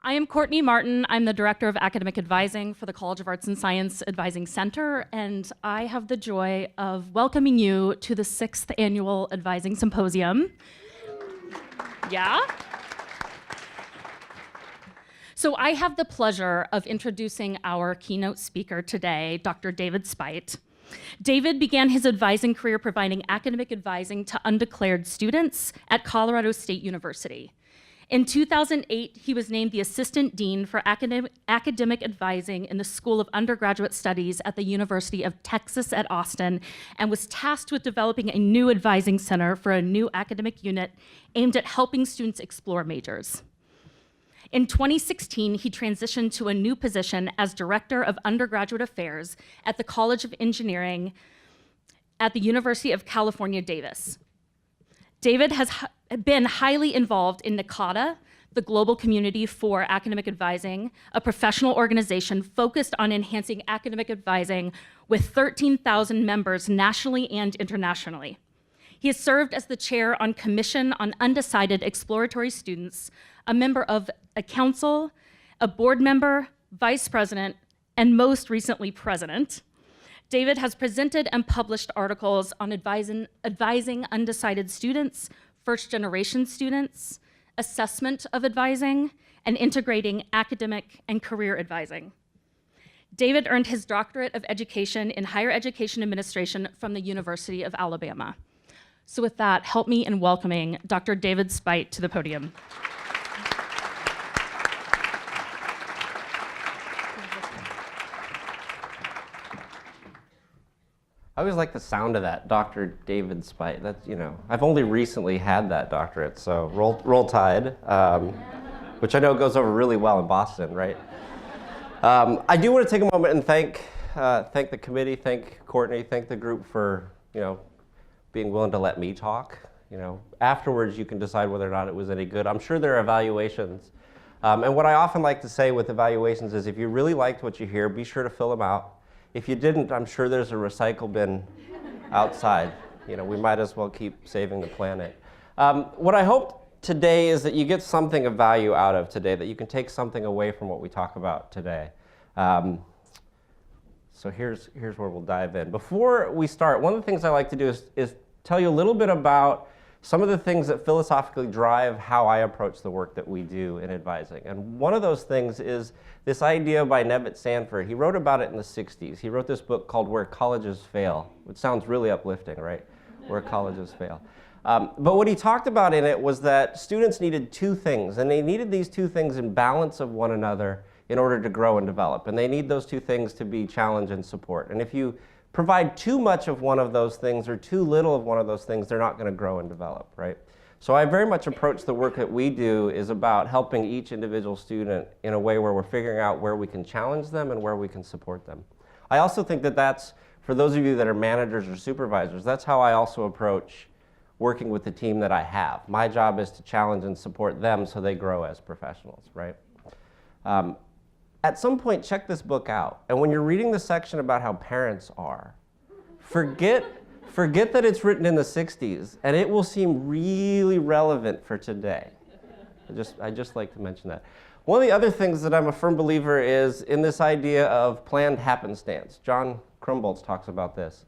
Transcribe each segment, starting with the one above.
I am Courtney Martin. I'm the Director of Academic Advising for the College of Arts and Science Advising Center, and I have the joy of welcoming you to the 6th Annual Advising Symposium. Yeah? So I have the pleasure of introducing our keynote speaker today, Dr. David Spight. David began his advising career providing academic advising to undeclared students at Colorado State University. In 2008, he was named the Assistant Dean for Academic Advising in the School of Undergraduate Studies at the University of Texas at Austin, and was tasked with developing a new advising center for a new academic unit aimed at helping students explore majors. In 2016, he transitioned to a new position as Director of Undergraduate Affairs at the College of Engineering at the University of California, Davis. David has been highly involved in NACADA, the Global Community for Academic Advising, a professional organization focused on enhancing academic advising with 13,000 members nationally and internationally. He has served as the chair on Commission on Undecided Exploratory Students, a member of a council, a board member, vice president, and most recently, president. David has presented and published articles on advising undecided students, first-generation students, assessment of advising, and integrating academic and career advising. David earned his doctorate of education in higher education administration from the University of Alabama. So with that, help me in welcoming Dr. David Spight to the podium. I always like the sound of that, Dr. David Spight. That's, I've only recently had that doctorate, so roll tide, which I know goes over really well in Boston, right? I do want to take a moment and thank the committee, thank Courtney, thank the group for, being willing to let me talk. Afterwards you can decide whether or not it was any good. I'm sure there are evaluations. And what I often like to say with evaluations is if you really liked what you hear, be sure to fill them out. If you didn't, I'm sure there's a recycle bin outside. We might as well keep saving the planet. What I hope today is that you get something of value out of today, that you can take something away from what we talk about today. So here's where we'll dive in. Before we start, one of the things I like to do is tell you a little bit about some of the things that philosophically drive how I approach the work that we do in advising. And one of those things is this idea by Nevitt Sanford. He wrote about it in the 60s. He wrote this book called Where Colleges Fail, which sounds really uplifting, right? Where Colleges Fail. But what he talked about in it was that students needed two things, and they needed these two things in balance of one another in order to grow and develop. And they need those two things to be challenge and support. And if you provide too much of one of those things or too little of one of those things, they're not going to grow and develop, right? So I very much approach the work that we do is about helping each individual student in a way where we're figuring out where we can challenge them and where we can support them. I also think that that's, for those of you that are managers or supervisors, that's how I also approach working with the team that I have. My job is to challenge and support them so they grow as professionals, right? At some point, check this book out. And when you're reading the section about how parents are, forget that it's written in the 60s, and it will seem really relevant for today. I just like to mention that. One of the other things that I'm a firm believer is in this idea of planned happenstance. John Krumboltz talks about this.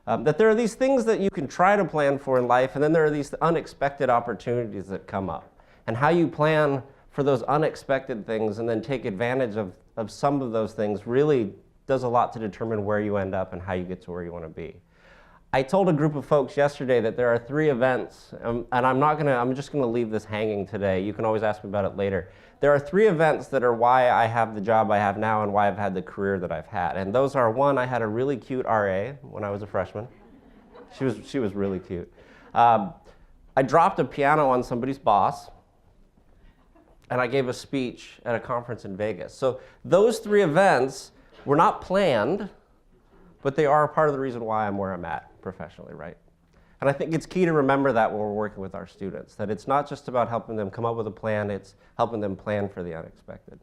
That there are these things that you can try to plan for in life, and then there are these unexpected opportunities that come up. And how you plan for those unexpected things and then take advantage of some of those things really does a lot to determine where you end up and how you get to where you want to be. I told a group of folks yesterday that there are 3 events, and I'm just gonna leave this hanging today. You can always ask me about it later. There are 3 events that are why I have the job I have now and why I've had the career that I've had. And those are, 1, I had a really cute RA when I was a freshman. She was really cute. I dropped a piano on somebody's boss, and I gave a speech at a conference in Vegas. So those 3 events were not planned, but they are a part of the reason why I'm where I'm at professionally, right? And I think it's key to remember that when we're working with our students, that it's not just about helping them come up with a plan, it's helping them plan for the unexpected.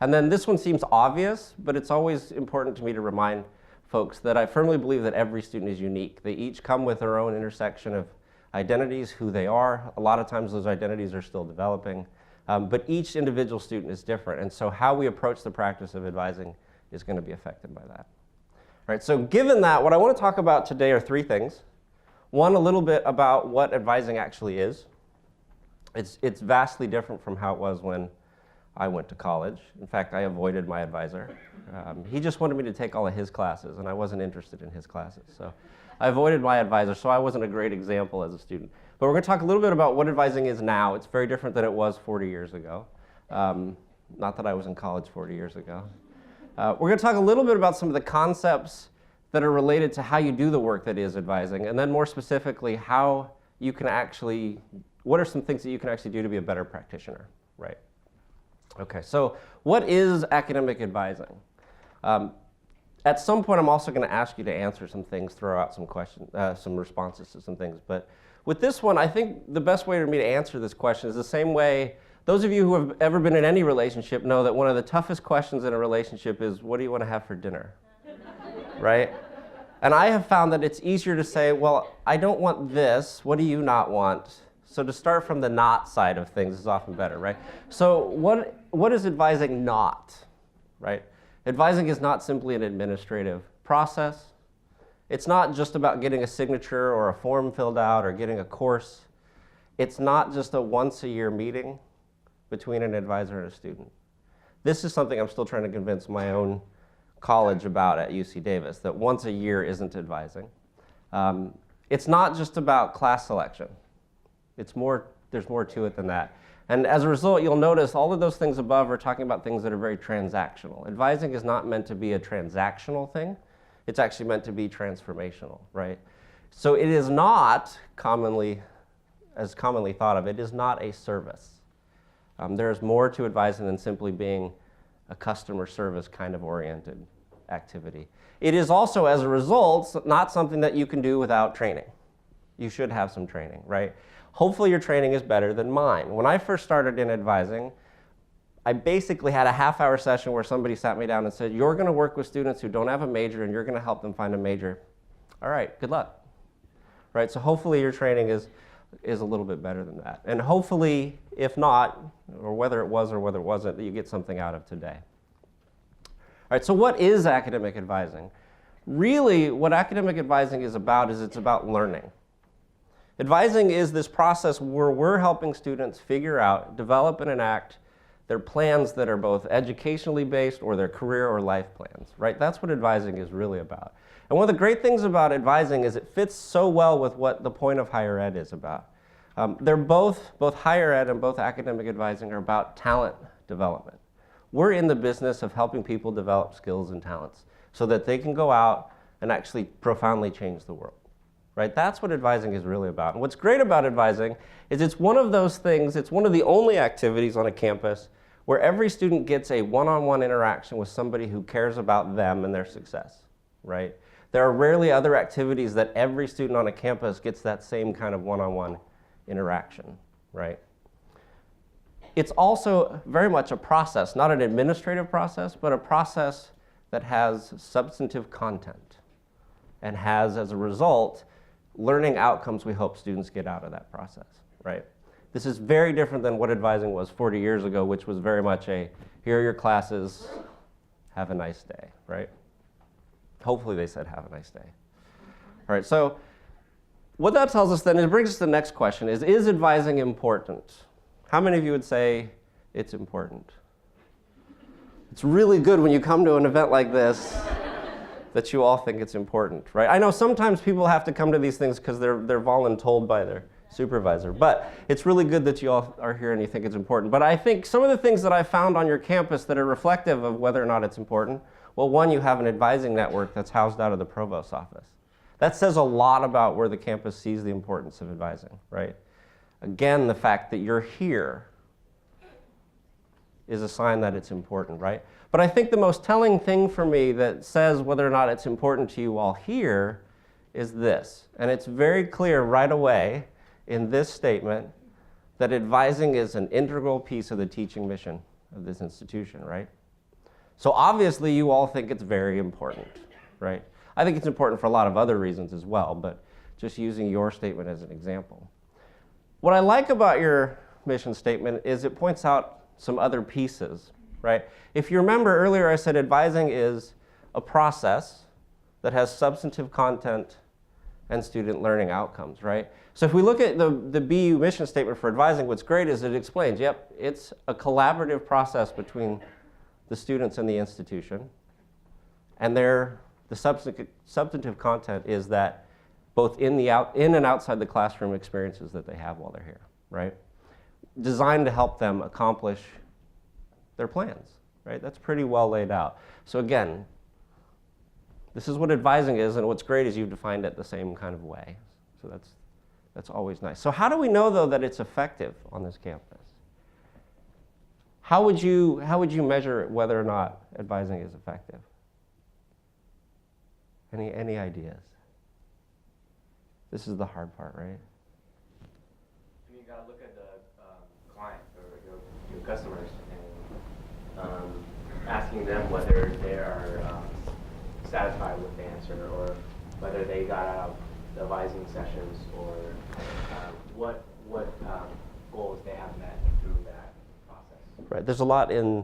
And then this one seems obvious, but it's always important to me to remind folks that I firmly believe that every student is unique. They each come with their own intersection of identities, who they are. A lot of times those identities are still developing. But each individual student is different, and so how we approach the practice of advising is going to be affected by that. All right, so given that, what I want to talk about today are three things. One, a little bit about what advising actually is. It's vastly different from how it was when I went to college. In fact, I avoided my advisor. He just wanted me to take all of his classes, and I wasn't interested in his classes. So I avoided my advisor, so I wasn't a great example as a student. But we're going to talk a little bit about what advising is now. It's very different than it was 40 years ago. Not that I was in college 40 years ago. We're going to talk a little bit about some of the concepts that are related to how you do the work that is advising, and then more specifically, how you can actually, what are some things that you can actually do to be a better practitioner, right? Okay, so what is academic advising? At some point, I'm also going to ask you to answer some things, throw out some questions, some responses to some things. But with this one, I think the best way for me to answer this question is the same way those of you who have ever been in any relationship know that one of the toughest questions in a relationship is, what do you want to have for dinner? Right? And I have found that it's easier to say, well, I don't want this. What do you not want? So to start from the not side of things is often better, right? So what is advising not, right? Advising is not simply an administrative process. It's not just about getting a signature or a form filled out or getting a course. It's not just a once-a-year meeting between an advisor and a student. This is something I'm still trying to convince my own college about at UC Davis, that once a year isn't advising. It's not just about class selection. There's more to it than that. And as a result, you'll notice all of those things above are talking about things that are very transactional. Advising is not meant to be a transactional thing. It's actually meant to be transformational, right? So it is not commonly thought of, it is not a service. There's more to advising than simply being a customer service kind of oriented activity. It is also, as a result, not something that you can do without training. You should have some training, right? Hopefully your training is better than mine. When I first started in advising, I basically had a half-hour session where somebody sat me down and said, you're going to work with students who don't have a major and you're going to help them find a major. All right, good luck. Right, so hopefully your training is a little bit better than that. And hopefully, if not, or whether it was or whether it wasn't, that you get something out of today. All right, so what is academic advising? Really, what academic advising is it's about learning. Advising is this process where we're helping students figure out, develop, and enact their plans that are both educationally based or their career or life plans, right? That's what advising is really about. And one of the great things about advising is it fits so well with what the point of higher ed is about. They're both higher ed and both academic advising are about talent development. We're in the business of helping people develop skills and talents so that they can go out and actually profoundly change the world. Right? That's what advising is really about. And what's great about advising is it's one of those things, it's one of the only activities on a campus where every student gets a one-on-one interaction with somebody who cares about them and their success, right? There are rarely other activities that every student on a campus gets that same kind of one-on-one interaction, right? It's also very much a process, not an administrative process, but a process that has substantive content and has, as a result, learning outcomes we hope students get out of that process, right? This is very different than what advising was 40 years ago, which was very much a, here are your classes, have a nice day, right? Hopefully they said have a nice day. All right, so what that tells us then, it brings us to the next question, is advising important? How many of you would say it's important? It's really good when you come to an event like this that you all think it's important, right? I know sometimes people have to come to these things because they're voluntold by their supervisor, but it's really good that you all are here and you think it's important. But I think some of the things that I found on your campus that are reflective of whether or not it's important, well, one, you have an advising network that's housed out of the provost's office. That says a lot about where the campus sees the importance of advising, right? Again, the fact that you're here is a sign that it's important, right? But I think the most telling thing for me that says whether or not it's important to you all here is this. And it's very clear right away in this statement that advising is an integral piece of the teaching mission of this institution, right? So obviously you all think it's very important, right? I think it's important for a lot of other reasons as well, but just using your statement as an example. What I like about your mission statement is it points out some other pieces, right? If you remember earlier, I said advising is a process that has substantive content and student learning outcomes, right? So if we look at the BU mission statement for advising, what's great is it explains, yep, it's a collaborative process between the students and the institution. And the substantive content is that both in and outside the classroom experiences that they have while they're here, right? Designed to help them accomplish their plans, right? That's pretty well laid out. So again, this is what advising is, and what's great is you've defined it the same kind of way. So that's always nice. So how do we know, though, that it's effective on this campus? How would you measure whether or not advising is effective? Any ideas? This is the hard part, right? You got to look at the client or your customers and asking them whether they are satisfied with the answer, or whether they got out of the advising sessions, or what goals they have met through that process. Right. There's a lot in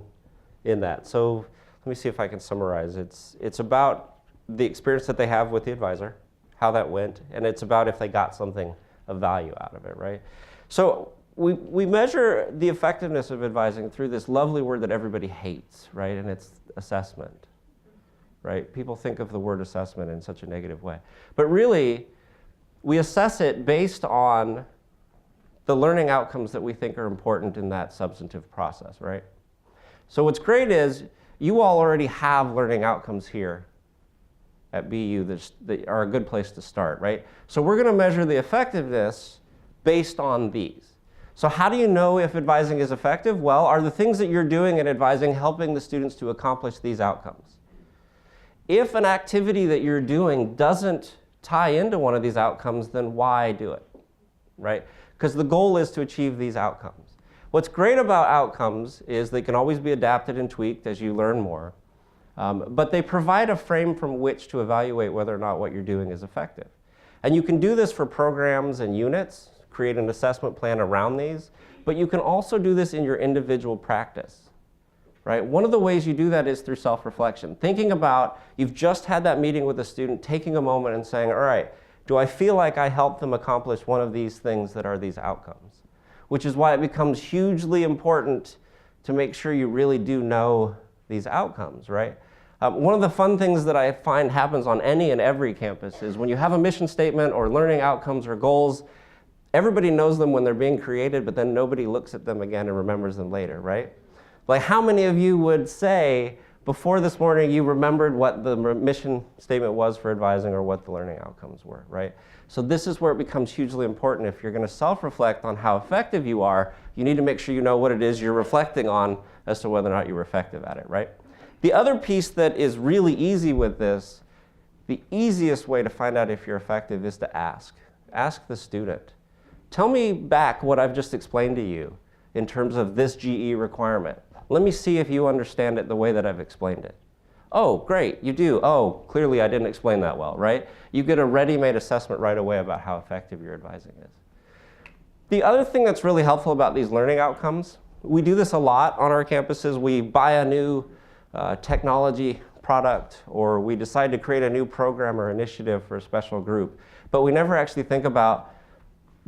that. So let me see if I can summarize. It's about the experience that they have with the advisor, how that went, and it's about if they got something of value out of it, right? So we measure the effectiveness of advising through this lovely word that everybody hates, right? And it's assessment, right? People think of the word assessment in such a negative way. But really, we assess it based on the learning outcomes that we think are important in that substantive process, right? So what's great is you all already have learning outcomes here at BU that are a good place to start, right? So we're going to measure the effectiveness based on these. So how do you know if advising is effective? Well, are the things that you're doing in advising helping the students to accomplish these outcomes? If an activity that you're doing doesn't tie into one of these outcomes, then why do it, right? Because the goal is to achieve these outcomes. What's great about outcomes is they can always be adapted and tweaked as you learn more. But they provide a frame from which to evaluate whether or not what you're doing is effective. And you can do this for programs and units, create an assessment plan around these, but you can also do this in your individual practice, right? One of the ways you do that is through self-reflection. Thinking about, you've just had that meeting with a student, taking a moment and saying, all right, do I feel like I helped them accomplish one of these things that are these outcomes? Which is why it becomes hugely important to make sure you really do know these outcomes, right? One of the fun things that I find happens on any and every campus is when you have a mission statement or learning outcomes or goals, everybody knows them when they're being created, but then nobody looks at them again and remembers them later, right? Like how many of you would say before this morning you remembered what the mission statement was for advising or what the learning outcomes were, right? So this is where it becomes hugely important. If you're going to self-reflect on how effective you are, you need to make sure you know what it is you're reflecting on as to whether or not you're effective at it, right? The other piece that is really easy with this, the easiest way to find out if you're effective is to ask. Ask the student. Tell me back what I've just explained to you in terms of this GE requirement. Let me see if you understand it the way that I've explained it. Oh, great, you do. Oh, clearly I didn't explain that well, right? You get a ready-made assessment right away about how effective your advising is. The other thing that's really helpful about these learning outcomes, we do this a lot on our campuses. We buy a new technology product, or we decide to create a new program or initiative for a special group, but we never actually think about,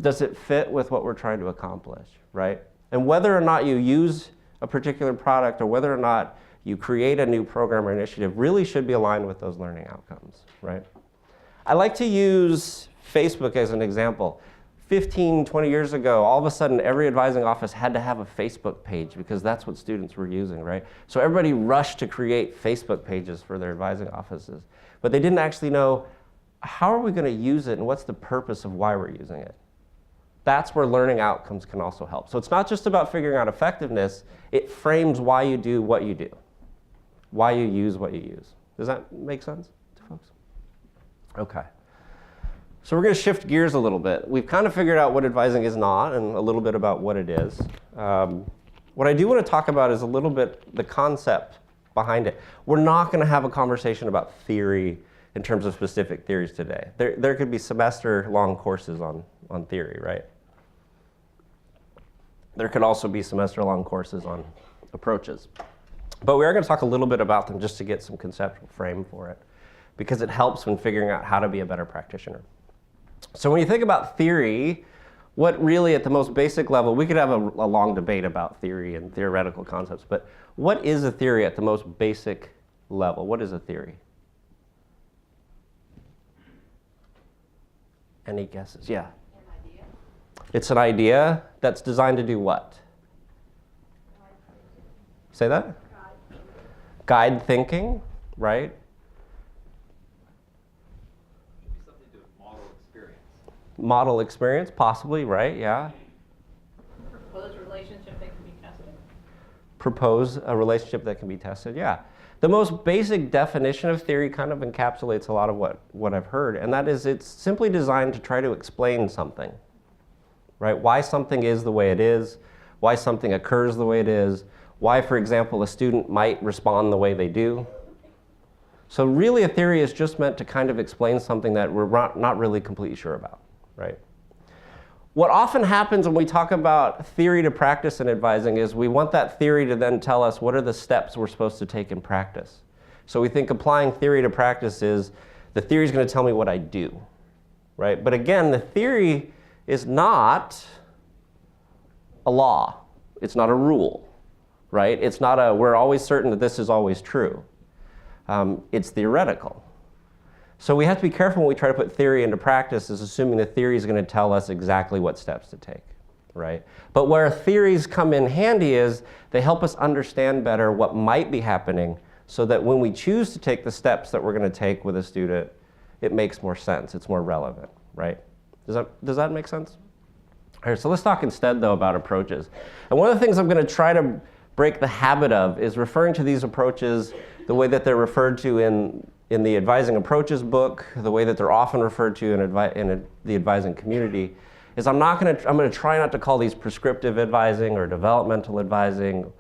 does it fit with what we're trying to accomplish, right? And whether or not you use a particular product or whether or not you create a new program or initiative really should be aligned with those learning outcomes, right? I like to use Facebook as an example. 15, 20 years ago, all of a sudden every advising office had to have a Facebook page because that's what students were using, right? So everybody rushed to create Facebook pages for their advising offices. But they didn't actually know, how are we going to use it and what's the purpose of why we're using it? That's where learning outcomes can also help. So it's not just about figuring out effectiveness, it frames why you do what you do, why you use what you use. Does that make sense to folks? Okay. So we're going to shift gears a little bit. We've kind of figured out what advising is not and a little bit about what it is. What I do want to talk about is a little bit the concept behind it. We're not going to have a conversation about theory in terms of specific theories today. There could be semester-long courses on theory, right? There could also be semester-long courses on approaches. But we are going to talk a little bit about them just to get some conceptual frame for it, because it helps when figuring out how to be a better practitioner. So when you think about theory, what really at the most basic level, we could have a long debate about theory and theoretical concepts, but what is a theory at the most basic level? What is a theory? Any guesses? Yeah. An idea. It's an idea that's designed to do what? Say that? Guide thinking, right? Something to model experience. Model experience, possibly, right? Yeah. Proposed relationship that can be tested. Propose a relationship that can be tested, yeah. The most basic definition of theory kind of encapsulates a lot of what I've heard, and that is it's simply designed to try to explain something, right? Why something is the way it is, why something occurs the way it is, why, for example, a student might respond the way they do. So really a theory is just meant to kind of explain something that we're not really completely sure about, right? What often happens when we talk about theory to practice in advising is we want that theory to then tell us what are the steps we're supposed to take in practice. So we think applying theory to practice is the theory is going to tell me what I do, right? But again, the theory is not a law. It's not a rule, right? It's not a, we're always certain that this is always true. It's theoretical. So we have to be careful when we try to put theory into practice, is assuming the theory is going to tell us exactly what steps to take, right? But where theories come in handy is they help us understand better what might be happening so that when we choose to take the steps that we're going to take with a student, it makes more sense. It's more relevant, right? Does that make sense? All right, so let's talk instead, though, about approaches. And one of the things I'm going to try to break the habit of is referring to these approaches the way that they're referred to in the Advising Approaches book, the way that they're often referred to in the advising community, is I'm going to try not to call these prescriptive advising or developmental advising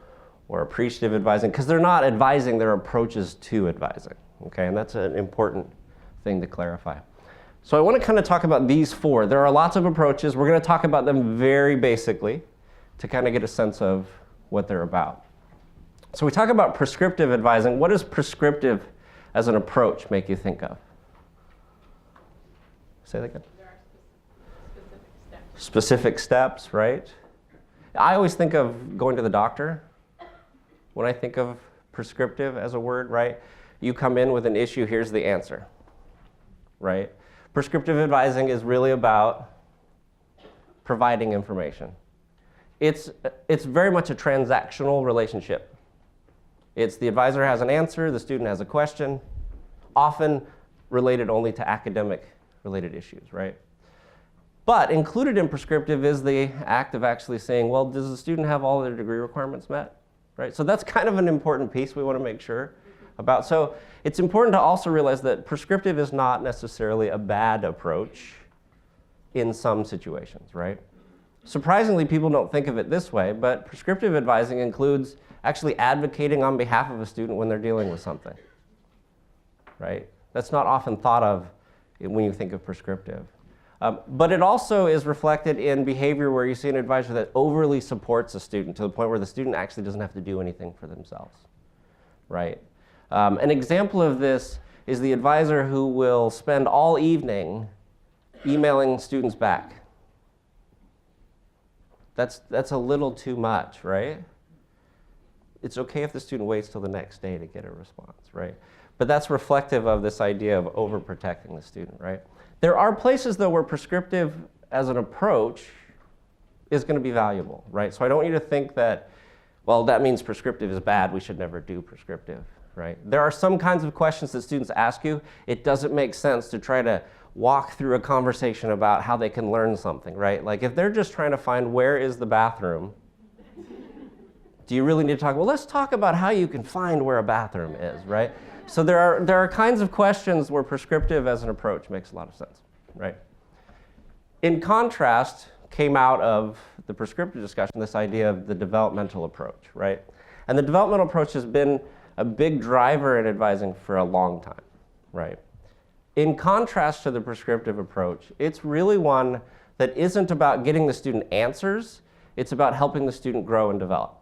or appreciative advising, because they're not advising, they're approaches to advising, okay? And that's an important thing to clarify. So I want to kind of talk about these four. There are lots of approaches. We're going to talk about them very basically to kind of get a sense of what they're about. So we talk about prescriptive advising. What does prescriptive as an approach make you think of? Say that again. There are specific steps. Specific steps, right? I always think of going to the doctor when I think of prescriptive as a word, right? You come in with an issue, here's the answer, right? Prescriptive advising is really about providing information. It's very much a transactional relationship. It's the advisor has an answer, the student has a question, often related only to academic-related issues, right? But included in prescriptive is the act of actually saying, well, does the student have all their degree requirements met, right? So that's kind of an important piece we want to make sure about. So it's important to also realize that prescriptive is not necessarily a bad approach in some situations, right? Surprisingly, people don't think of it this way, but prescriptive advising includes actually advocating on behalf of a student when they're dealing with something, right? That's not often thought of when you think of prescriptive. But it also is reflected in behavior where you see an advisor that overly supports a student to the point where the student actually doesn't have to do anything for themselves, right? An example of this is the advisor who will spend all evening emailing students back. That's a little too much, right? It's okay if the student waits till the next day to get a response, right? But that's reflective of this idea of overprotecting the student, right? There are places, though, where prescriptive as an approach is going to be valuable, right? So I don't want you to think that, well, that means prescriptive is bad, we should never do prescriptive, right? There are some kinds of questions that students ask you. It doesn't make sense to try to walk through a conversation about how they can learn something, right? Like if they're just trying to find where is the bathroom, do you really need to talk? Well, let's talk about how you can find where a bathroom is, right? So there are kinds of questions where prescriptive as an approach makes a lot of sense, right? In contrast, came out of the prescriptive discussion this idea of the developmental approach, right? And the developmental approach has been a big driver in advising for a long time, right? In contrast to the prescriptive approach, it's really one that isn't about getting the student answers. It's about helping the student grow and develop,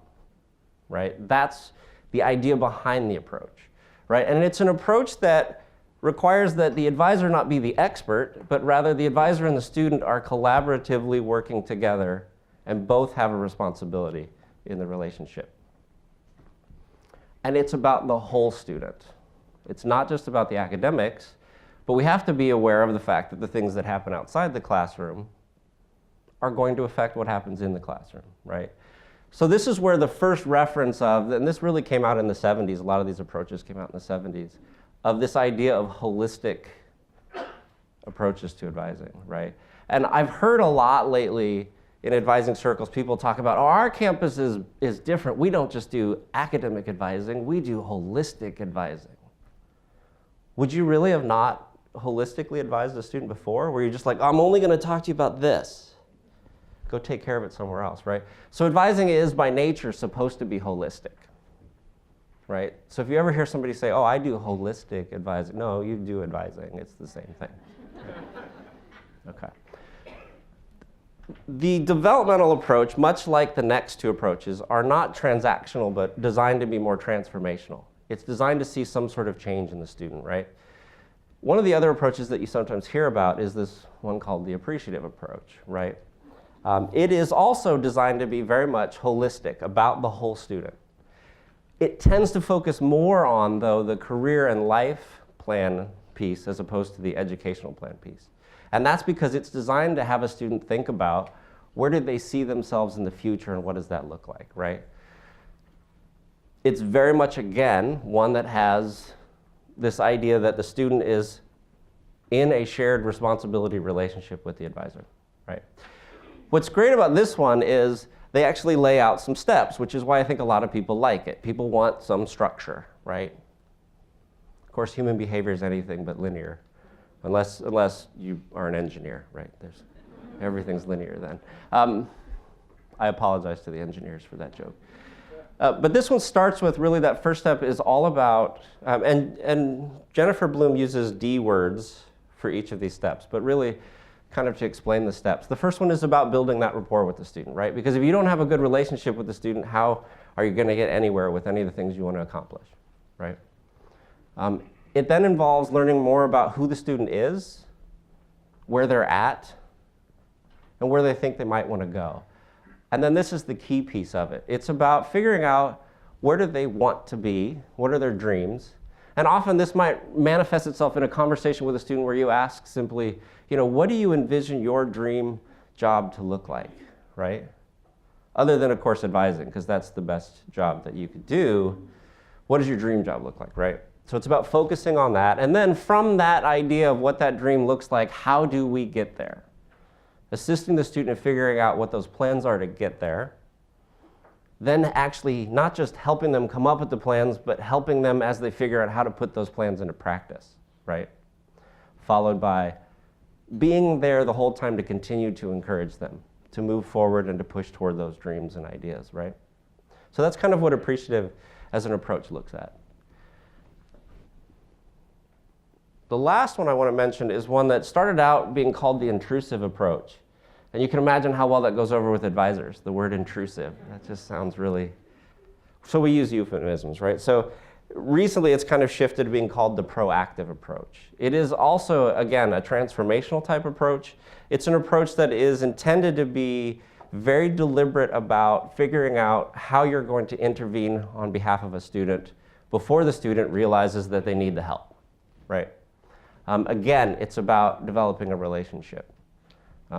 right? That's the idea behind the approach, right? And it's an approach that requires that the advisor not be the expert, but rather the advisor and the student are collaboratively working together and both have a responsibility in the relationship. And it's about the whole student. It's not just about the academics, but we have to be aware of the fact that the things that happen outside the classroom are going to affect what happens in the classroom, right? So this is where the first reference of, and this really came out in the 70s, a lot of these approaches came out in the 70s, of this idea of holistic approaches to advising, right? And I've heard a lot lately in advising circles, people talk about, oh, our campus is different. We don't just do academic advising, we do holistic advising. Would you really have not holistically advised a student before? Where you're just like, I'm only going to talk to you about this. Go take care of it somewhere else, right? So advising is by nature supposed to be holistic, right? So if you ever hear somebody say, oh, I do holistic advising, no, you do advising. It's the same thing. Okay. The developmental approach, much like the next two approaches, are not transactional, but designed to be more transformational. It's designed to see some sort of change in the student, right? One of the other approaches that you sometimes hear about is this one called the appreciative approach, right? It is also designed to be very much holistic, about the whole student. It tends to focus more on, though, the career and life plan piece as opposed to the educational plan piece. And that's because it's designed to have a student think about where do they see themselves in the future and what does that look like, right? It's very much, again, one that has this idea that the student is in a shared responsibility relationship with the advisor, right? What's great about this one is they actually lay out some steps, which is why I think a lot of people like it. People want some structure, right? Of course, human behavior is anything but linear, unless you are an engineer, right? Everything's linear then. I apologize to the engineers for that joke. But this one starts with really that first step is all about, and Jennifer Bloom uses D words for each of these steps, but really kind of to explain the steps. The first one is about building that rapport with the student, right? Because if you don't have a good relationship with the student, how are you going to get anywhere with any of the things you want to accomplish, right? It then involves learning more about who the student is, where they're at, and where they think they might want to go. And then this is the key piece of it. It's about figuring out where do they want to be, what are their dreams, and often this might manifest itself in a conversation with a student where you ask simply, what do you envision your dream job to look like, right? Other than, of course, advising, because that's the best job that you could do. What does your dream job look like, right? So it's about focusing on that. And then from that idea of what that dream looks like, how do we get there? Assisting the student in figuring out what those plans are to get there. Then actually not just helping them come up with the plans, but helping them as they figure out how to put those plans into practice, right? Followed by being there the whole time to continue to encourage them, to move forward and to push toward those dreams and ideas, right? So that's kind of what appreciative as an approach looks at. The last one I want to mention is one that started out being called the intrusive approach. And you can imagine how well that goes over with advisors, the word intrusive. That just sounds really... So we use euphemisms, right? So recently it's kind of shifted to being called the proactive approach. It is also, again, a transformational type approach. It's an approach that is intended to be very deliberate about figuring out how you're going to intervene on behalf of a student before the student realizes that they need the help, right? Again, it's about developing a relationship.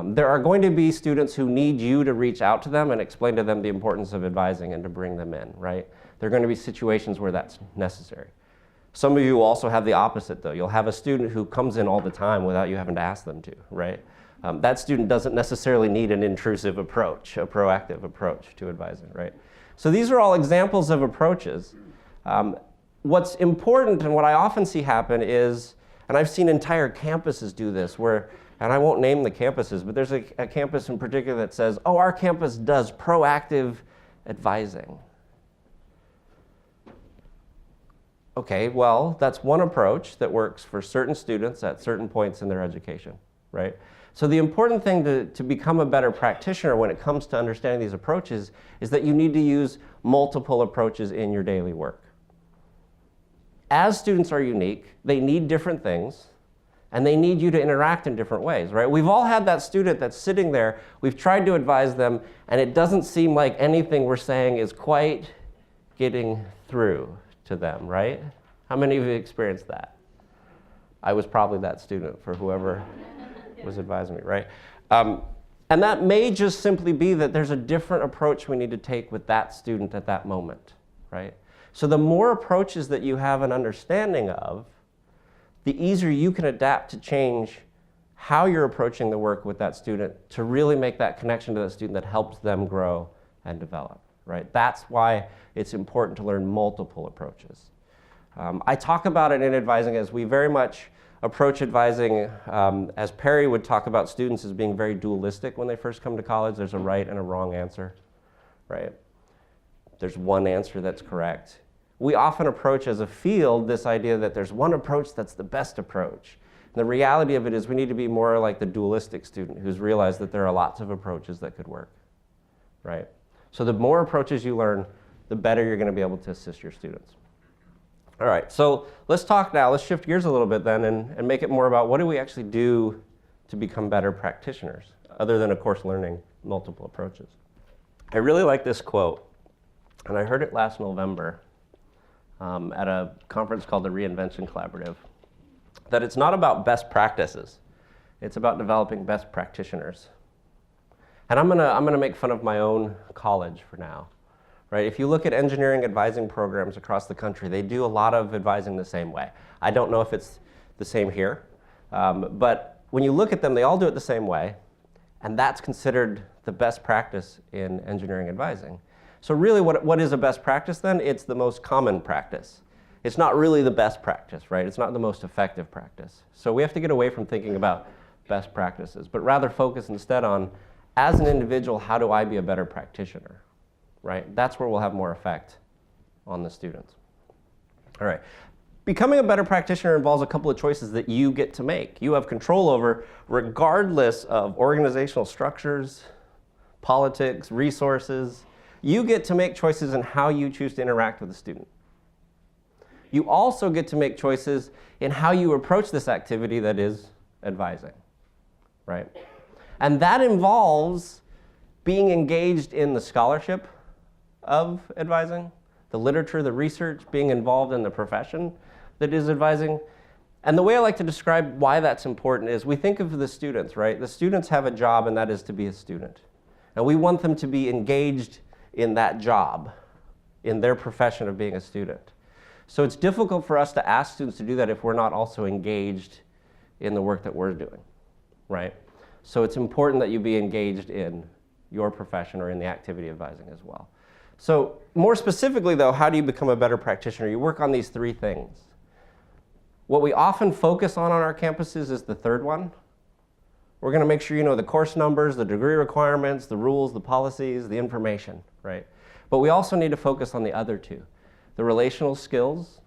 There are going to be students who need you to reach out to them and explain to them the importance of advising and to bring them in, right? There are going to be situations where that's necessary. Some of you also have the opposite, though. You'll have a student who comes in all the time without you having to ask them to, right? That student doesn't necessarily need an intrusive approach, a proactive approach to advising, right? So these are all examples of approaches. What's important and what I often see happen is, and I've seen entire campuses do this, where, and I won't name the campuses, but there's a campus in particular that says, oh, our campus does proactive advising. Okay, well, that's one approach that works for certain students at certain points in their education, right? So the important thing to become a better practitioner when it comes to understanding these approaches is that you need to use multiple approaches in your daily work. As students are unique, they need different things, and they need you to interact in different ways, right? We've all had that student that's sitting there, we've tried to advise them, and it doesn't seem like anything we're saying is quite getting through to them, right? How many of you experienced that? I was probably that student for whoever was advising me, right? And that may just simply be that there's a different approach we need to take with that student at that moment, right? So the more approaches that you have an understanding of, the easier you can adapt to change how you're approaching the work with that student to really make that connection to that student that helps them grow and develop, right? That's why it's important to learn multiple approaches. I talk about it in advising as we very much approach advising, as Perry would talk about students as being very dualistic when they first come to college. There's a right and a wrong answer, right? There's one answer that's correct. We often approach as a field this idea that there's one approach that's the best approach. And the reality of it is we need to be more like the dualistic student who's realized that there are lots of approaches that could work, right? So the more approaches you learn, the better you're going to be able to assist your students. All right, so let's talk now, let's shift gears a little bit then and make it more about what do we actually do to become better practitioners, other than, of course, learning multiple approaches. I really like this quote, and I heard it last November at a conference called the Reinvention Collaborative, that it's not about best practices, it's about developing best practitioners. And I'm gonna make fun of my own college for now. Right? If you look at engineering advising programs across the country, they do a lot of advising the same way. I don't know if it's the same here, but when you look at them, they all do it the same way, and that's considered the best practice in engineering advising. So really, what is a best practice then? It's the most common practice. It's not really the best practice, right? It's not the most effective practice. So we have to get away from thinking about best practices, but rather focus instead on, as an individual, how do I be a better practitioner? Right? That's where we'll have more effect on the students. All right. Becoming a better practitioner involves a couple of choices that you get to make. You have control over regardless of organizational structures, politics, resources. You get to make choices in how you choose to interact with the student. You also get to make choices in how you approach this activity that is advising, right? And that involves being engaged in the scholarship of advising, the literature, the research, being involved in the profession that is advising. And the way I like to describe why that's important is we think of the students, right? The students have a job, and that is to be a student. And we want them to be engaged in that job, in their profession of being a student. So it's difficult for us to ask students to do that if we're not also engaged in the work that we're doing, right? So it's important that you be engaged in your profession or in the activity of advising as well. So more specifically, though, how do you become a better practitioner? You work on these three things. What we often focus on our campuses is the third one. We're going to make sure you know the course numbers, the degree requirements, the rules, the policies, the information, right? But we also need to focus on the other two, the relational skills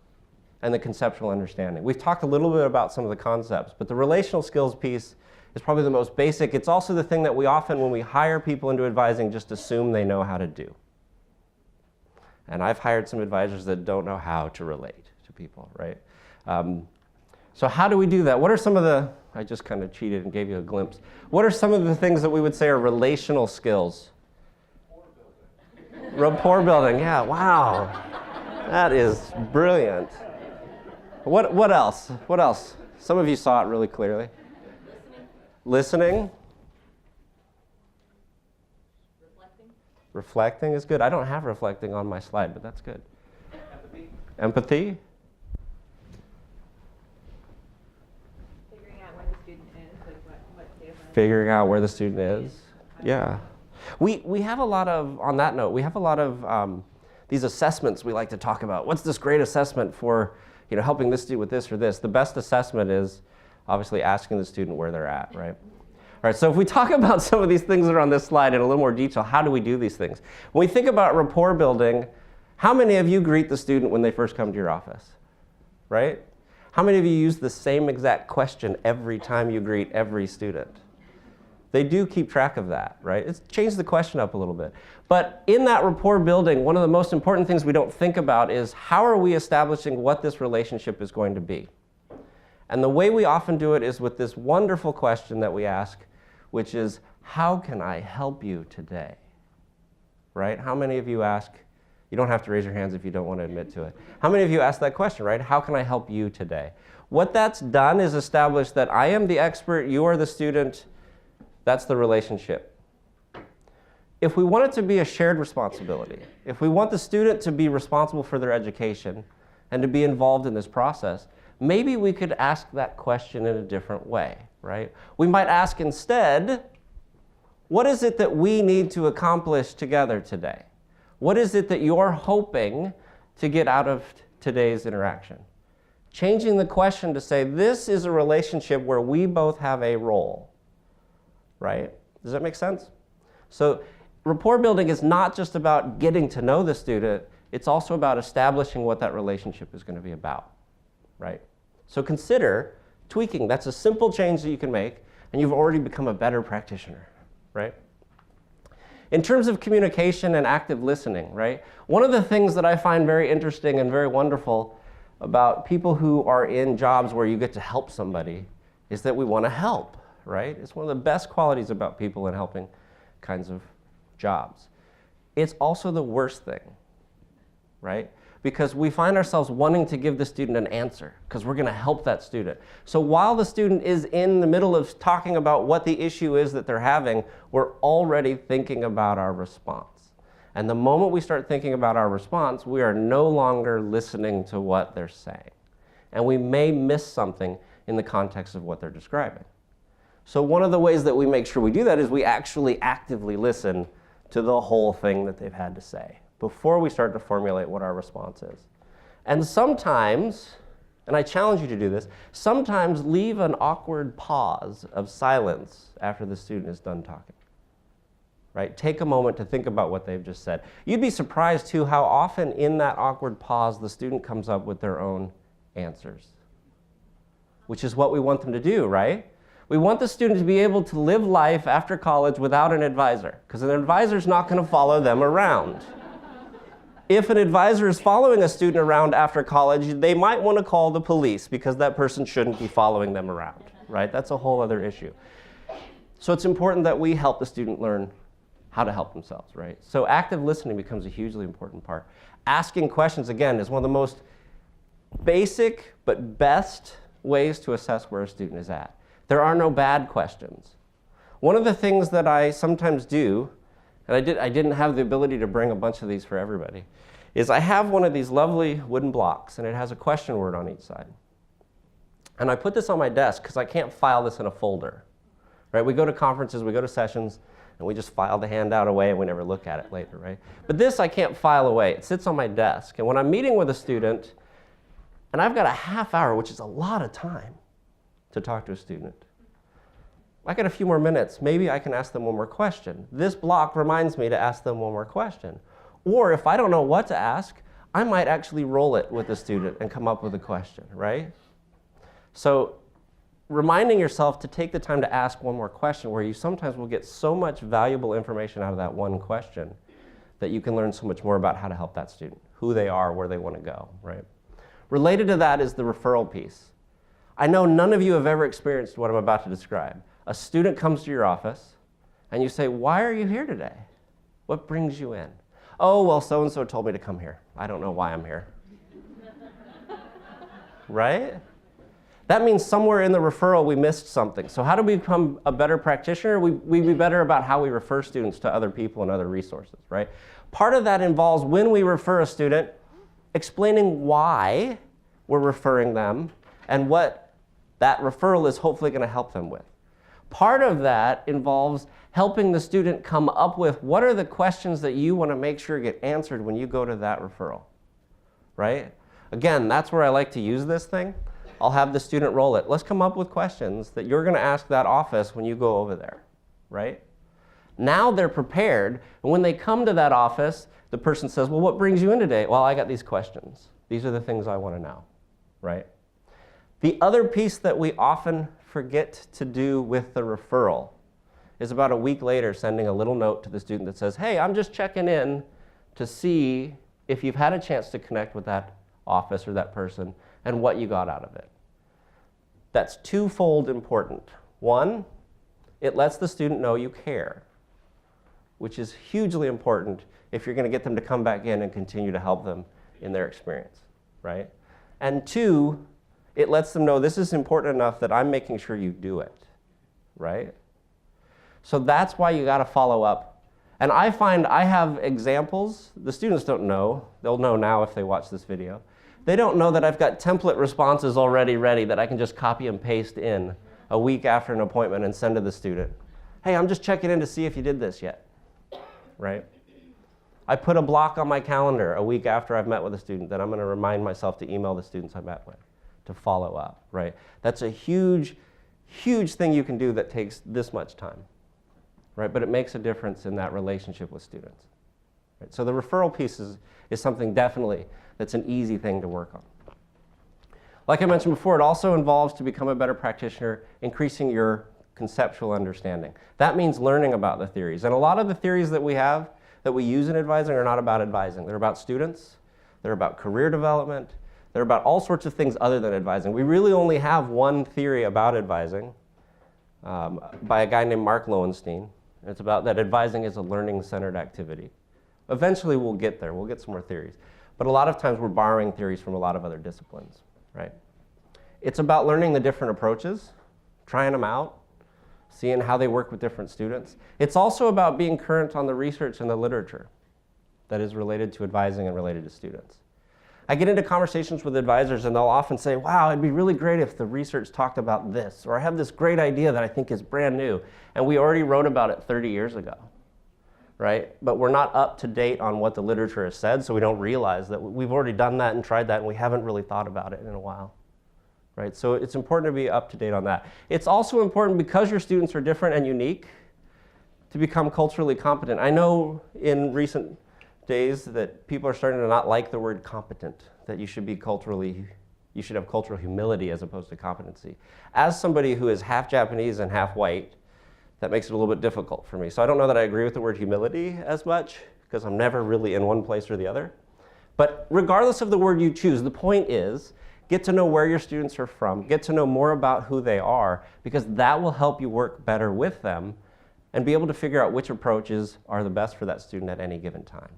and the conceptual understanding. We've talked a little bit about some of the concepts, but the relational skills piece is probably the most basic. It's also the thing that we often, when we hire people into advising, just assume they know how to do. And I've hired some advisors that don't know how to relate to people, right? So how do we do that? What are some of the, I just kind of cheated and gave you a glimpse. What are some of the things that we would say are relational skills? Rapport building, yeah, wow. That is brilliant. What else? What else? Some of you saw it really clearly. Listening. Reflecting is good. I don't have reflecting on my slide, but that's good. Empathy. Figuring out where the student is, like what they have. Figuring out where the student is. Yeah. We have a lot of, on that note, we have a lot of these assessments we like to talk about. What's this great assessment for, helping this student with this or this? The best assessment is obviously asking the student where they're at, right? All right, so if we talk about some of these things that are on this slide in a little more detail, how do we do these things? When we think about rapport building, how many of you greet the student when they first come to your office, right? How many of you use the same exact question every time you greet every student? They do keep track of that, right? It's changed the question up a little bit. But in that rapport building, one of the most important things we don't think about is how are we establishing what this relationship is going to be? And the way we often do it is with this wonderful question that we ask, which is, how can I help you today? Right? How many of you ask, you don't have to raise your hands if you don't want to admit to it. How many of you ask that question, right? How can I help you today? What that's done is establish that I am the expert, you are the student. That's the relationship. If we want it to be a shared responsibility, if we want the student to be responsible for their education and to be involved in this process, maybe we could ask that question in a different way, right? We might ask instead, what is it that we need to accomplish together today? What is it that you're hoping to get out of today's interaction? Changing the question to say, this is a relationship where we both have a role, right? Does that make sense? So rapport building is not just about getting to know the student, it's also about establishing what that relationship is going to be about, right? So consider tweaking. That's a simple change that you can make, and you've already become a better practitioner, right? In terms of communication and active listening, right? One of the things that I find very interesting and very wonderful about people who are in jobs where you get to help somebody is that we want to help, right? It's one of the best qualities about people in helping kinds of jobs. It's also the worst thing, right? Because we find ourselves wanting to give the student an answer because we're going to help that student. So while the student is in the middle of talking about what the issue is that they're having, we're already thinking about our response. And the moment we start thinking about our response, we are no longer listening to what they're saying. And we may miss something in the context of what they're describing. So one of the ways that we make sure we do that is we actually actively listen to the whole thing that they've had to say before we start to formulate what our response is. And sometimes, and I challenge you to do this, sometimes leave an awkward pause of silence after the student is done talking. Right? Take a moment to think about what they've just said. You'd be surprised too how often in that awkward pause the student comes up with their own answers, which is what we want them to do, right? We want the student to be able to live life after college without an advisor, because an advisor is not going to follow them around. If an advisor is following a student around after college, they might want to call the police because that person shouldn't be following them around, right? That's a whole other issue. So it's important that we help the student learn how to help themselves, right? So active listening becomes a hugely important part. Asking questions, again, is one of the most basic but best ways to assess where a student is at. There are no bad questions. One of the things that I sometimes do, and I didn't have the ability to bring a bunch of these for everybody, is I have one of these lovely wooden blocks, and it has a question word on each side. And I put this on my desk because I can't file this in a folder, right? We go to conferences, we go to sessions, and we just file the handout away and we never look at it later, right? But this I can't file away. It sits on my desk. And when I'm meeting with a student, and I've got a half hour, which is a lot of time to talk to a student, I got a few more minutes. Maybe I can ask them one more question. This block reminds me to ask them one more question. Or if I don't know what to ask, I might actually roll it with the student and come up with a question, right? So reminding yourself to take the time to ask one more question, where you sometimes will get so much valuable information out of that one question that you can learn so much more about how to help that student, who they are, where they want to go, right? Related to that is the referral piece. I know none of you have ever experienced what I'm about to describe. A student comes to your office and you say, why are you here today? What brings you in? Oh, well, so-and-so told me to come here. I don't know why I'm here. Right? That means somewhere in the referral we missed something. So how do we become a better practitioner? We be better about how we refer students to other people and other resources, right? Part of that involves when we refer a student, explaining why we're referring them and what that referral is hopefully going to help them with. Part of that involves helping the student come up with what are the questions that you want to make sure get answered when you go to that referral, right? Again, that's where I like to use this thing. I'll have the student roll it. Let's come up with questions that you're going to ask that office when you go over there, right? Now they're prepared, and when they come to that office, the person says, well, what brings you in today? Well, I got these questions. These are the things I want to know, right? The other piece that we often forget to do with the referral is about a week later sending a little note to the student that says, hey, I'm just checking in to see if you've had a chance to connect with that office or that person and what you got out of it. That's twofold important. One, it lets the student know you care, which is hugely important if you're going to get them to come back in and continue to help them in their experience, right? And two, it lets them know this is important enough that I'm making sure you do it, right? So that's why you got to follow up. And I find I have examples. The students don't know. They'll know now if they watch this video. They don't know that I've got template responses already ready that I can just copy and paste in a week after an appointment and send to the student. Hey, I'm just checking in to see if you did this yet, right? I put a block on my calendar a week after I've met with a student that I'm going to remind myself to email the students I met with to follow up, right? That's a huge, huge thing you can do that takes this much time, right? But it makes a difference in that relationship with students. Right? So the referral piece is something definitely that's an easy thing to work on. Like I mentioned before, it also involves, to become a better practitioner, increasing your conceptual understanding. That means learning about the theories. And a lot of the theories that we have, that we use in advising, are not about advising. They're about students. They're about career development. They're about all sorts of things other than advising. We really only have one theory about advising by a guy named Mark Lowenstein. It's about that advising is a learning-centered activity. Eventually we'll get there. We'll get some more theories. But a lot of times we're borrowing theories from a lot of other disciplines, right? It's about learning the different approaches, trying them out, seeing how they work with different students. It's also about being current on the research and the literature that is related to advising and related to students. I get into conversations with advisors and they'll often say, wow, it'd be really great if the research talked about this, or I have this great idea that I think is brand new, and we already wrote about it 30 years ago, right? But we're not up to date on what the literature has said, so we don't realize that we've already done that and tried that and we haven't really thought about it in a while, right? So it's important to be up to date on that. It's also important, because your students are different and unique, to become culturally competent. I know in recent days that people are starting to not like the word competent, that you should have cultural humility as opposed to competency. As somebody who is half Japanese and half white, that makes it a little bit difficult for me. So I don't know that I agree with the word humility as much, because I'm never really in one place or the other. But regardless of the word you choose, the point is, get to know where your students are from, get to know more about who they are, because that will help you work better with them and be able to figure out which approaches are the best for that student at any given time.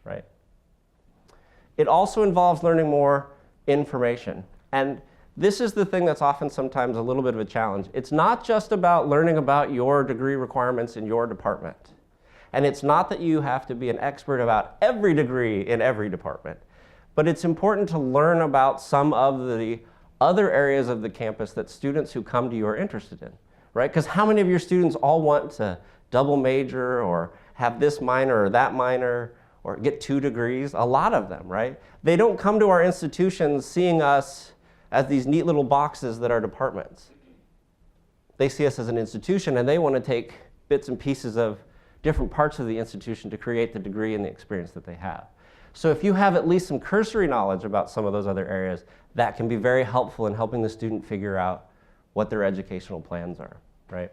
Right? It also involves learning more information. And this is the thing that's often sometimes a little bit of a challenge. It's not just about learning about your degree requirements in your department. And it's not that you have to be an expert about every degree in every department. But it's important to learn about some of the other areas of the campus that students who come to you are interested in. Right? Because how many of your students all want to double major or have this minor or that minor, or get 2 degrees? A lot of them, right? They don't come to our institutions seeing us as these neat little boxes that are departments. They see us as an institution, and they want to take bits and pieces of different parts of the institution to create the degree and the experience that they have. So if you have at least some cursory knowledge about some of those other areas, that can be very helpful in helping the student figure out what their educational plans are, right?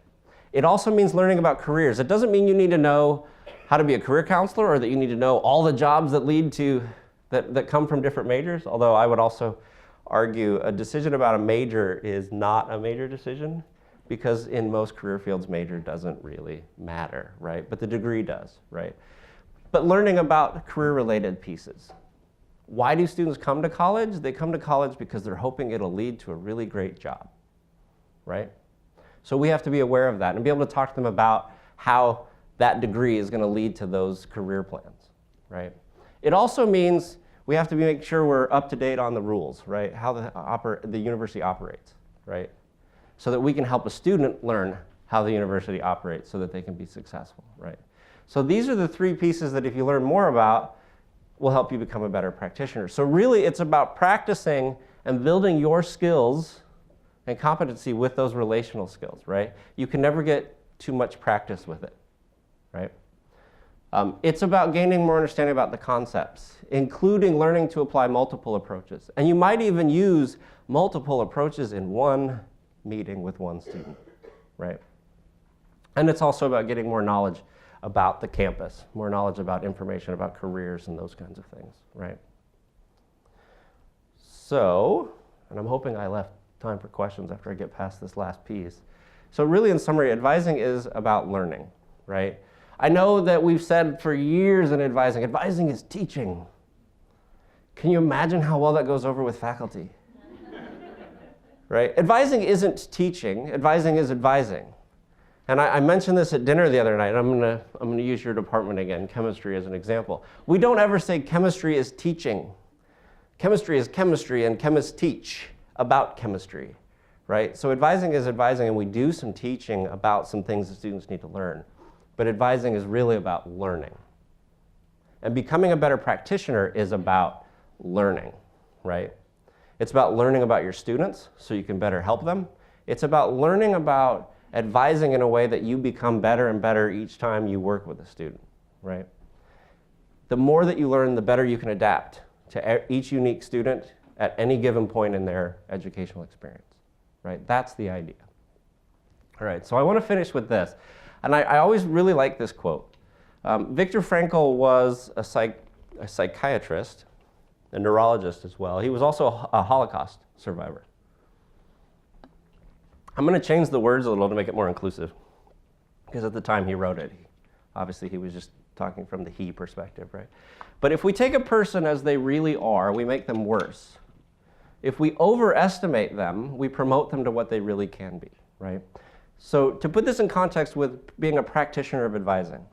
It also means learning about careers. It doesn't mean you need to know how to be a career counselor, or that you need to know all the jobs that lead to, that come from different majors. Although I would also argue a decision about a major is not a major decision, because in most career fields, major doesn't really matter, right? But the degree does, right? But learning about career-related pieces. Why do students come to college? They come to college because they're hoping it'll lead to a really great job, right? So we have to be aware of that and be able to talk to them about how that degree is going to lead to those career plans, right? It also means we have to make sure we're up to date on the rules, right? How the university operates, right? So that we can help a student learn how the university operates so that they can be successful, right? So these are the 3 pieces that if you learn more about, will help you become a better practitioner. So really it's about practicing and building your skills and competency with those relational skills, right? You can never get too much practice with it. Right? It's about gaining more understanding about the concepts, including learning to apply multiple approaches. And you might even use multiple approaches in one meeting with one student, right? And it's also about getting more knowledge about the campus, more knowledge about information about careers and those kinds of things, right? So, and I'm hoping I left time for questions after I get past this last piece. So really, in summary, advising is about learning, right? I know that we've said for years in advising is teaching. Can you imagine how well that goes over with faculty? Right? Advising isn't teaching, advising is advising. And I mentioned this at dinner the other night. I'm gonna use your department again, chemistry as an example. We don't ever say chemistry is teaching. Chemistry is chemistry, and chemists teach about chemistry, right? So advising is advising, and we do some teaching about some things that students need to learn. But advising is really about learning. And becoming a better practitioner is about learning, right? It's about learning about your students so you can better help them. It's about learning about advising in a way that you become better and better each time you work with a student, right? The more that you learn, the better you can adapt to each unique student at any given point in their educational experience, right? That's the idea. All right, so I want to finish with this. And I always really like this quote. Viktor Frankl was a psychiatrist, a neurologist as well. He was also a Holocaust survivor. I'm going to change the words a little to make it more inclusive, because at the time he wrote it, obviously he was just talking from the he perspective, right? But if we take a person as they really are, we make them worse. If we overestimate them, we promote them to what they really can be, right? So to put this in context with being a practitioner of advising,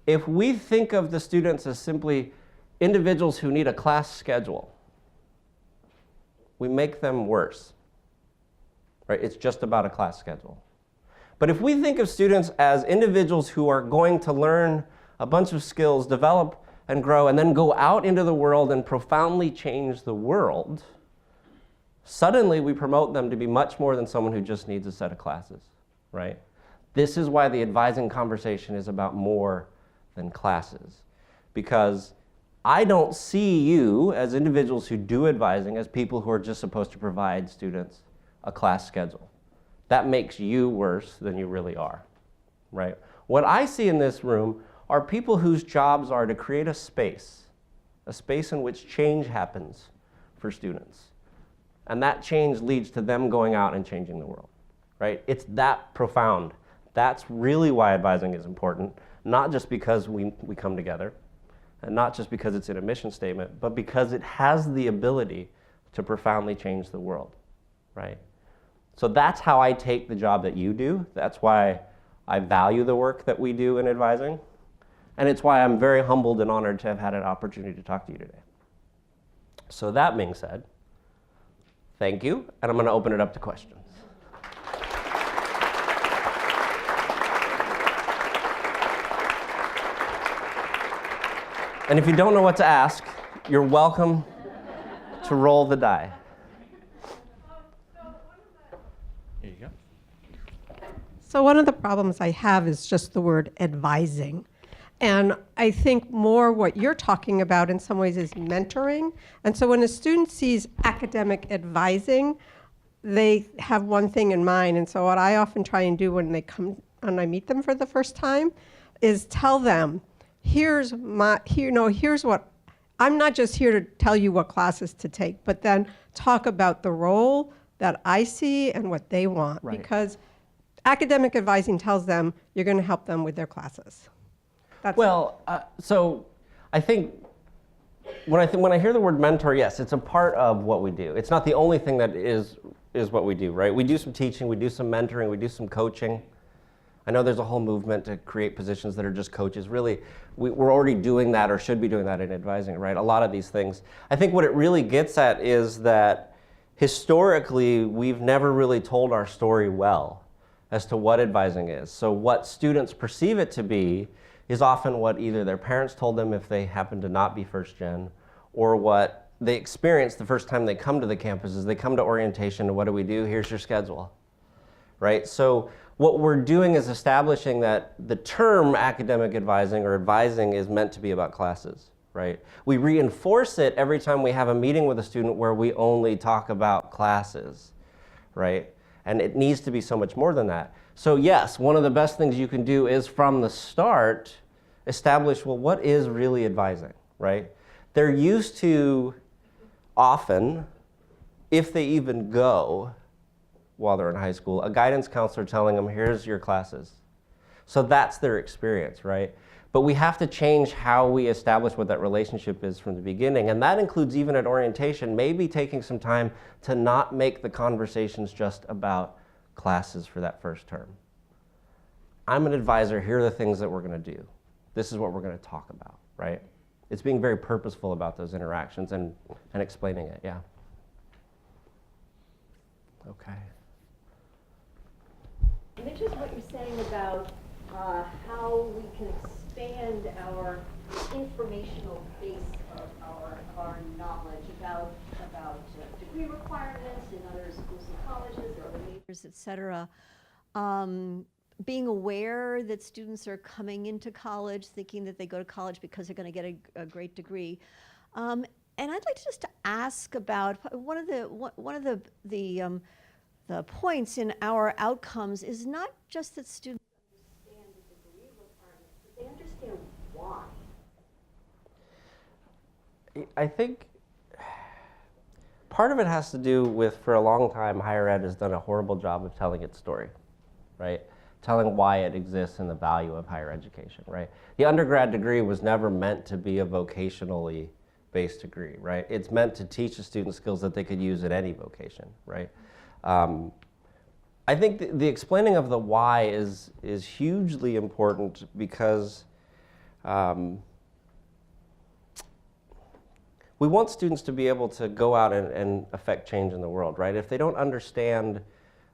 if we think of the students as simply individuals who need a class schedule, we make them worse, right? It's just about a class schedule. But if we think of students as individuals who are going to learn a bunch of skills, develop and grow, and then go out into the world and profoundly change the world, suddenly we promote them to be much more than someone who just needs a set of classes, right? This is why the advising conversation is about more than classes. Because I don't see you as individuals who do advising as people who are just supposed to provide students a class schedule. That makes you worse than you really are, right? What I see in this room are people whose jobs are to create a space in which change happens for students. And that change leads to them going out and changing the world, right? It's that profound. That's really why advising is important, not just because we come together, and not just because it's in a mission statement, but because it has the ability to profoundly change the world, right? So that's how I take the job that you do. That's why I value the work that we do in advising. And it's why I'm very humbled and honored to have had an opportunity to talk to you today. So that being said, thank you, and I'm going to open it up to questions. And if you don't know what to ask, you're welcome to roll the die. Here you go. So one of the problems I have is just the word advising. And I think more what you're talking about in some ways is mentoring. And so when a student sees academic advising, they have one thing in mind. And so what I often try and do when they come and I meet them for the first time is tell them, here's what, I'm not just here to tell you what classes to take, but then talk about the role that I see and what they want. Right. Because academic advising tells them you're going to help them with their classes. That's So I think when I hear the word mentor, yes, it's a part of what we do. It's not the only thing that is what we do, right? We do some teaching, we do some mentoring, we do some coaching. I know there's a whole movement to create positions that are just coaches. Really, we're already doing that or should be doing that in advising, right? A lot of these things. I think what it really gets at is that historically, we've never really told our story well as to what advising is. So what students perceive it to be is often what either their parents told them if they happen to not be first gen, or what they experience the first time they come to the campus is they come to orientation and what do we do? Here's your schedule, right? So what we're doing is establishing that the term academic advising or advising is meant to be about classes, right? We reinforce it every time we have a meeting with a student where we only talk about classes, right? And it needs to be so much more than that. So yes, one of the best things you can do is from the start, establish, well, what is really advising, right? They're used to often, if they even go while they're in high school, a guidance counselor telling them, here's your classes. So that's their experience, right? But we have to change how we establish what that relationship is from the beginning. And that includes even at orientation, maybe taking some time to not make the conversations just about classes for that first term. I'm an advisor, here are the things that we're gonna do. This is what we're gonna talk about, right? It's being very purposeful about those interactions and explaining it, yeah. Okay. I'm interested in what you're saying about how we can expand our informational base of our knowledge about degree requirements in other schools and colleges or other majors, et cetera. Being aware that students are coming into college thinking that they go to college because they're going to get a great degree. And I'd like to just ask about one of the points in our outcomes is not just that students understand the degree requirements, but they understand why. I think part of it has to do with, for a long time, higher ed has done a horrible job of telling its story, right? Telling why it exists and the value of higher education, right? The undergrad degree was never meant to be a vocationally based degree, right? It's meant to teach the student skills that they could use at any vocation, right? I think the explaining of the why is hugely important because we want students to be able to go out and affect change in the world, right? If they don't understand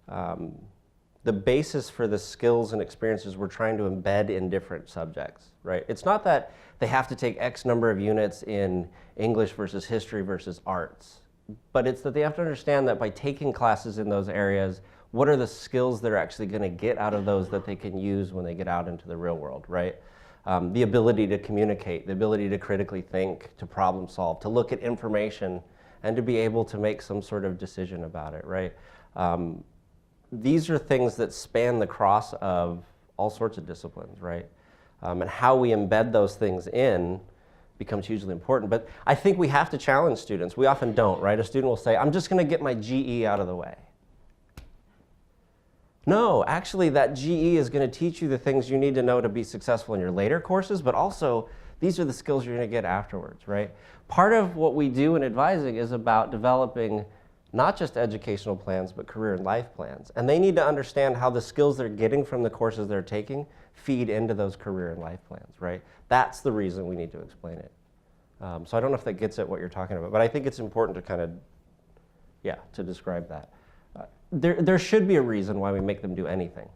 the basis for the skills and experiences we're trying to embed in different subjects, right? It's not that they have to take X number of units in English versus history versus arts, but it's that they have to understand that by taking classes in those areas, what are the skills they're actually going to get out of those that they can use when they get out into the real world, right? The ability to communicate, the ability to critically think, to problem solve, to look at information, and to be able to make some sort of decision about it, right? These are things that span the cross of all sorts of disciplines, right? And how we embed those things in becomes hugely important. But I think we have to challenge students. We often don't, right? A student will say, I'm just going to get my GE out of the way. No, actually that GE is going to teach you the things you need to know to be successful in your later courses, but also these are the skills you're going to get afterwards, right? Part of what we do in advising is about developing not just educational plans, but career and life plans. And they need to understand how the skills they're getting from the courses they're taking feed into those career and life plans, right? That's the reason we need to explain it. So I don't know if that gets at what you're talking about, but I think it's important to kind of, to describe that. There should be a reason why we make them do anything,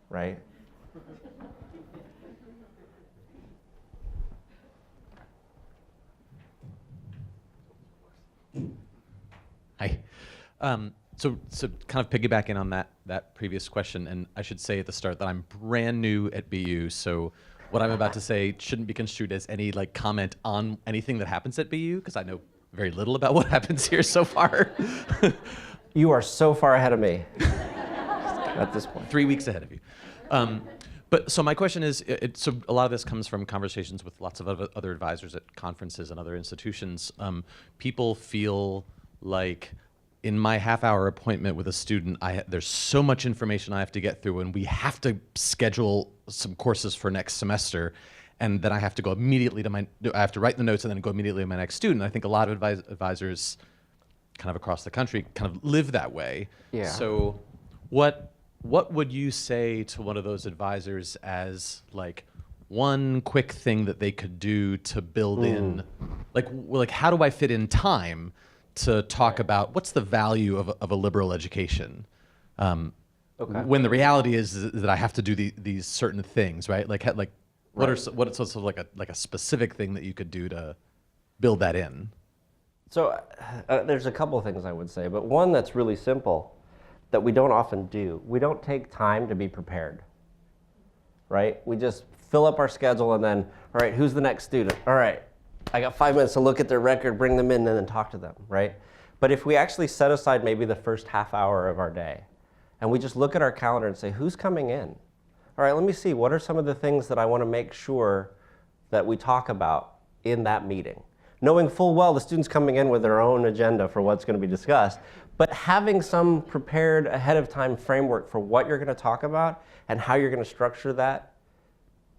right? Hi. So kind of piggybacking on that previous question, and I should say at the start that I'm brand new at BU, so what I'm about to say shouldn't be construed as any comment on anything that happens at BU, because I know very little about what happens here so far. You are so far ahead of me at this point. 3 weeks ahead of you. But so my question is, so a lot of this comes from conversations with lots of other advisors at conferences and other institutions. People feel like in my half-hour appointment with a student, there's so much information I have to get through, and we have to schedule some courses for next semester, and then I have to go immediately to I have to write the notes and then go immediately to my next student. I think a lot of advisors kind of across the country kind of live that way. Yeah. So what would you say to one of those advisors as one quick thing that they could do to build in, like how do I fit in time to talk about what's the value of a liberal education? When the reality is that I have to do these certain things, right? What's sort of like a specific thing that you could do to build that in? So there's a couple of things I would say, but one that's really simple that we don't often do. We don't take time to be prepared, right? We just fill up our schedule and then, all right, who's the next student? All right, I got 5 minutes to look at their record, bring them in, and then talk to them, right? But if we actually set aside maybe the first half hour of our day and we just look at our calendar and say, who's coming in? All right, let me see, what are some of the things that I want to make sure that we talk about in that meeting? Knowing full well the students coming in with their own agenda for what's going to be discussed, but having some prepared ahead of time framework for what you're going to talk about and how you're going to structure that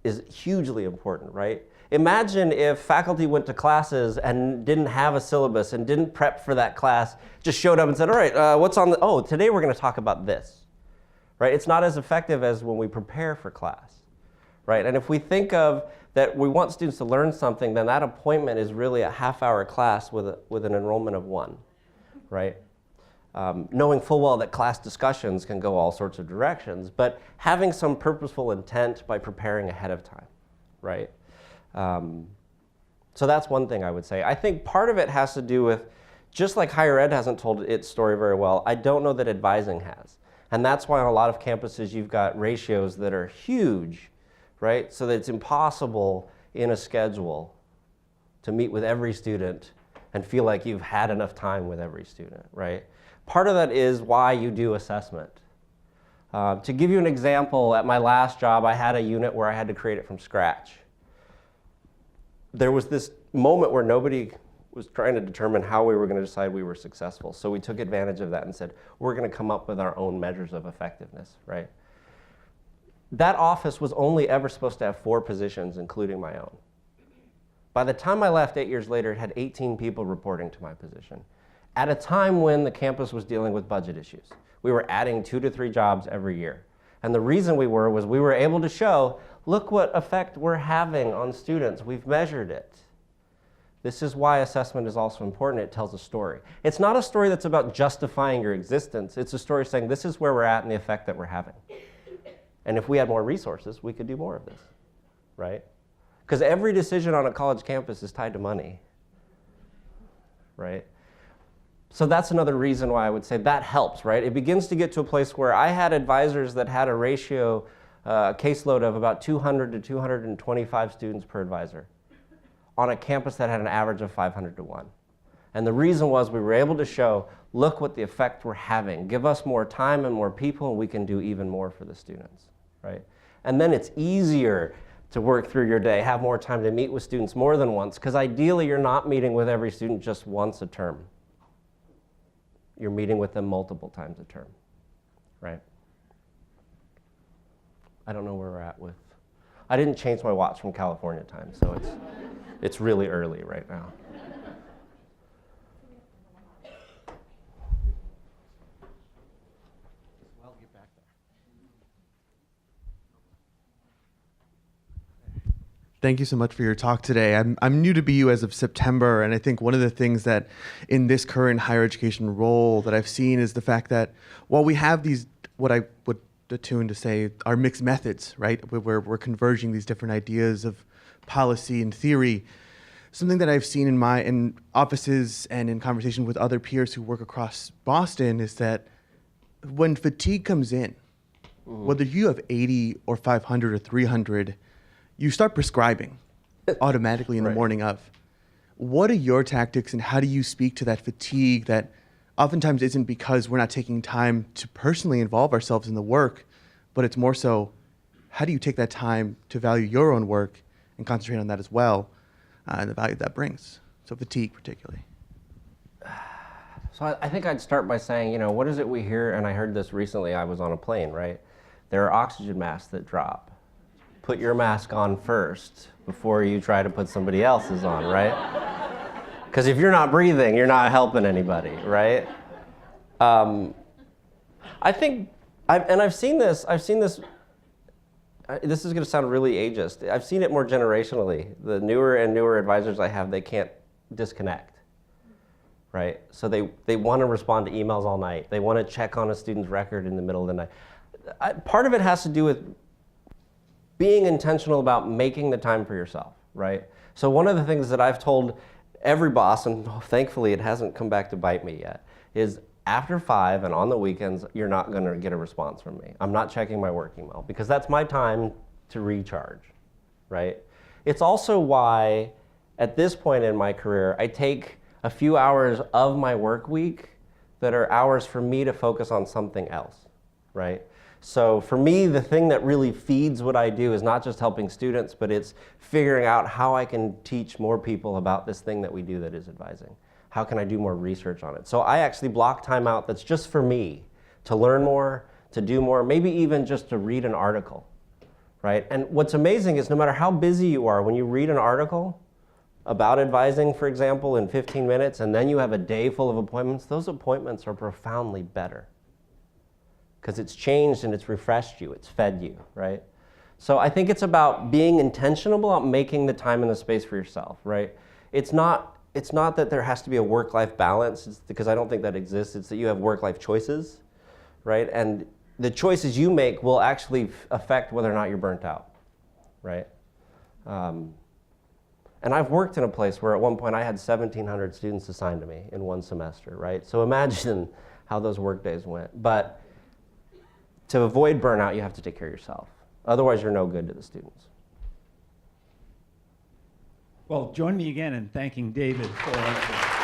is hugely important, right? Imagine if faculty went to classes and didn't have a syllabus and didn't prep for that class, just showed up and said, all right, what's on the, oh, today we're going to talk about this, right? It's not as effective as when we prepare for class, right? And if we think of that we want students to learn something, then that appointment is really a half-hour class with an enrollment of 1, right? Knowing full well that class discussions can go all sorts of directions, but having some purposeful intent by preparing ahead of time, right? So that's one thing I would say. I think part of it has to do with, just like higher ed hasn't told its story very well, I don't know that advising has. And that's why on a lot of campuses you've got ratios that are huge, right? So that it's impossible in a schedule to meet with every student and feel like you've had enough time with every student, right? Part of that is why you do assessment. To give you an example, at my last job, I had a unit where I had to create it from scratch. There was this moment where nobody was trying to determine how we were going to decide we were successful. So we took advantage of that and said, we're going to come up with our own measures of effectiveness, right? That office was only ever supposed to have 4 positions, including my own. By the time I left 8 years later, it had 18 people reporting to my position, at a time when the campus was dealing with budget issues. We were adding 2 to 3 jobs every year. And the reason we were able to show, look what effect we're having on students. We've measured it. This is why assessment is also important. It tells a story. It's not a story that's about justifying your existence. It's a story saying this is where we're at and the effect that we're having. And if we had more resources, we could do more of this, right? Because every decision on a college campus is tied to money, right? So that's another reason why I would say that helps, right? It begins to get to a place where I had advisors that had a ratio, caseload of about 200 to 225 students per advisor on a campus that had an average of 500 to 1. And the reason was we were able to show, look what the effect we're having. Give us more time and more people and we can do even more for the students, right? And then it's easier to work through your day, have more time to meet with students more than once, because ideally you're not meeting with every student just once a term. You're meeting with them multiple times a term, right? I don't know where we're at with, I didn't change my watch from California time, so it's really early right now. Thank you so much for your talk today. I'm new to BU as of September, and I think one of the things that in this current higher education role that I've seen is the fact that while we have these, what I would attune to say are mixed methods, right? Where we're converging these different ideas of policy and theory. Something that I've seen in offices and in conversation with other peers who work across Boston is that when fatigue comes in, whether you have 80 or 500 or 300, you start prescribing automatically in the morning of. What are your tactics and how do you speak to that fatigue that oftentimes isn't because we're not taking time to personally involve ourselves in the work, but it's more so, how do you take that time to value your own work and concentrate on that as well, and the value that brings? So fatigue particularly. So I think I'd start by saying, you know, what is it we hear, and I heard this recently, I was on a plane, right? There are oxygen masks that drop. Put your mask on first before you try to put somebody else's on, right? Because if you're not breathing, you're not helping anybody, right? I think, I've seen this, this is going to sound really ageist. I've seen it more generationally. The newer and newer advisors I have, they can't disconnect, right? So they want to respond to emails all night. They want to check on a student's record in the middle of the night. Part of it has to do with being intentional about making the time for yourself, right? So one of the things that I've told every boss, and thankfully it hasn't come back to bite me yet, is after 5 and on the weekends, you're not going to get a response from me. I'm not checking my work email because that's my time to recharge, right? It's also why at this point in my career, I take a few hours of my work week that are hours for me to focus on something else. right? So for me, the thing that really feeds what I do is not just helping students, but it's figuring out how I can teach more people about this thing that we do that is advising. How can I do more research on it? So I actually block time out that's just for me to learn more, to do more, maybe even just to read an article, right? And what's amazing is no matter how busy you are, when you read an article about advising, for example, in 15 minutes, and then you have a day full of appointments, those appointments are profoundly better because it's changed and it's refreshed you, it's fed you, right? So I think it's about being intentional about making the time and the space for yourself, right? It's not that there has to be a work-life balance, it's because I don't think that exists. It's that you have work-life choices, right? And the choices you make will actually affect whether or not you're burnt out, right? And I've worked in a place where at one point I had 1,700 students assigned to me in one semester, right? So imagine how those work days went. But to avoid burnout, you have to take care of yourself. Otherwise, you're no good to the students. Well, join me again in thanking David for